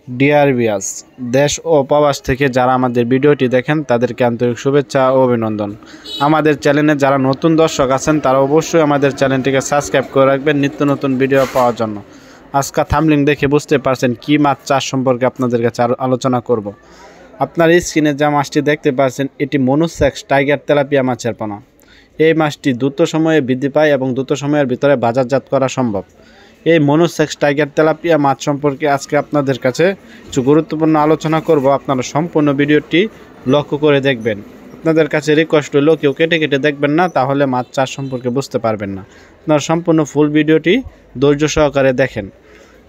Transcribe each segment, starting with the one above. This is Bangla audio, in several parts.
ডিয়ার ভিউয়ার্স, দেশ ও প্রবাস থেকে যারা আমাদের ভিডিওটি দেখেন তাদেরকে আন্তরিক শুভেচ্ছা ও অভিনন্দন। আমাদের চ্যানেলে যারা নতুন দর্শক আছেন তারা অবশ্যই আমাদের চ্যানেলটিকে সাবস্ক্রাইব করে রাখবেন নিত্য নতুন ভিডিও পাওয়ার জন্য। আজকে থাম্বনেল দেখে বুঝতে পারছেন কি মাছ চাষ সম্পর্কে আপনাদের কাছে আলোচনা করব। আপনার এই স্ক্রিনে যে মাছটি দেখতে পাচ্ছেন এটি মনুসেক্স টাইগার তেলাপিয়া মাছের পোনা। এই মাছটি দ্রুত সময়ে বৃদ্ধি পায় এবং দ্রুত সময়ের ভিতরে বাজারজাত করা সম্ভব। এই মনুসেক্স টাইগার তেলাপিয়া মাছ সম্পর্কে আজকে আপনাদের কাছে কিছু গুরুত্বপূর্ণ আলোচনা করব। আপনারা সম্পূর্ণ ভিডিওটি লক্ষ্য করে দেখবেন। আপনাদের কাছে রিকোয়েস্ট হলো কেউ কেটে কেটে দেখবেন না, তাহলে মাছ চাষ সম্পর্কে বুঝতে পারবেন না। আপনারা সম্পূর্ণ ফুল ভিডিওটি ধৈর্য সহকারে দেখেন।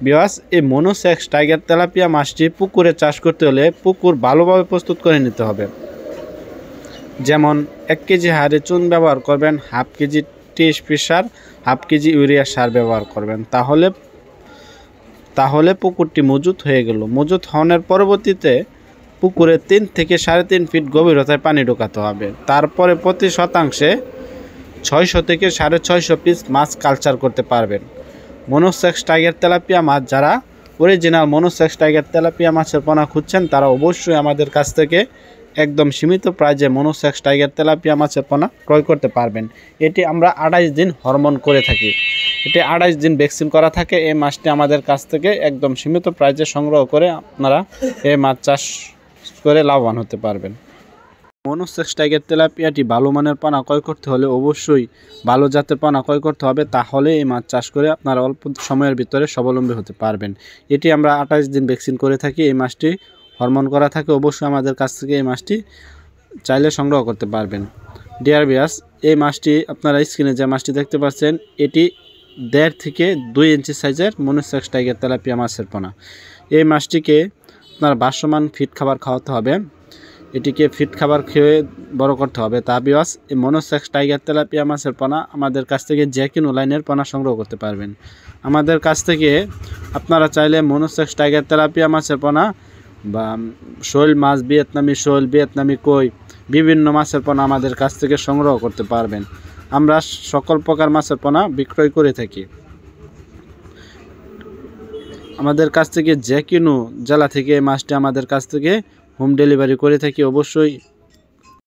ভিউয়ার্স, এই মনুসেক্স টাইগার তেলাপিয়া মাছটি পুকুরে চাষ করতে হলে পুকুর ভালোভাবে প্রস্তুত করে নিতে হবে। যেমন 1 কেজি হারে চুন ব্যবহার করবেন, হাফ কেজি টিএসপি সার, হাফ কেজি ইউরিয়া সার ব্যবহার করবেন। তাহলে পুকুরটি মজুত হয়ে গেল। মজুত হওয়ার পরবর্তীতে পুকুরে 3 থেকে 3.5 ফিট গভীরতায় পানি ঢোকাতে হবে। তারপরে প্রতি শতাংশে 600 থেকে 650 পিস মাছ কালচার করতে পারবেন। মনুসেক্স টাইগার তেলাপিয়া মাছ যারা অরিজিনাল মনুসেক্স টাইগার তেলাপিয়া মাছের পোনা খুঁজছেন তারা অবশ্যই আমাদের কাছ থেকে একদম সীমিত প্রাইজে মনুসেক্স টাইগার তেলাপিয়া মাছের পোনা ক্রয় করতে পারবেন। এটি আমরা 28 দিন হরমোন করে থাকি। এটি 28 দিন ভ্যাকসিন করা থাকে। এই মাছটি আমাদের কাছ থেকে একদম সীমিত প্রাইজে সংগ্রহ করে আপনারা এই মাছ চাষ করে লাভবান হতে পারবেন। মনুসেক্স টাইগার তেলাপিয়াটি ভালো মানের পোনা ক্রয় করতে হলে অবশ্যই ভালো জাতের পোনা ক্রয় করতে হবে, তাহলে এই মাছ চাষ করে আপনারা অল্প সময়ের ভিতরে স্বাবলম্বী হতে পারবেন। এটি আমরা 28 দিন ভ্যাকসিন করে থাকি। এই মাছটি হরমোন করা থাকে। অবশ্যই আমাদের কাছ থেকে এই মাছটি চাইলে সংগ্রহ করতে পারবেন। ডিয়ার ভিউয়ার্স, এই মাছটি আপনারা স্ক্রিনে যে মাছটি দেখতে পাচ্ছেন এটি 1.5 থেকে 2 ইঞ্চি সাইজের মনুসেক্স টাইগার তেলাপিয়া মাছের পোনা। এই মাছটিকে আপনার ভাসমান ফিট খাবার খাওয়াতে হবে। এটিকে ফিট খাবার খেয়ে বড় করতে হবে। তা ভিউয়ার্স, এই মনুসেক্স টাইগার তেলাপিয়া মাছের পোনা আমাদের কাছ থেকে যে কোনো লাইনের পোনা সংগ্রহ করতে পারবেন। আমাদের কাছ থেকে আপনারা চাইলে মনুসেক্স টাইগার তেলাপিয়া মাছের পোনা বা শোল মাছ, ভিয়েতনামি শোল, ভিয়েতনামি কই, বিভিন্ন মাছের পোনা আমাদের কাছ থেকে সংগ্রহ করতে পারবেন। আমরা সকল প্রকার মাছের পোনা বিক্রয় করে থাকি। আমাদের কাছ থেকে যে কোনো জেলা থেকে এই মাছটি আমাদের কাছ থেকে হোম ডেলিভারি করে থাকি। অবশ্যই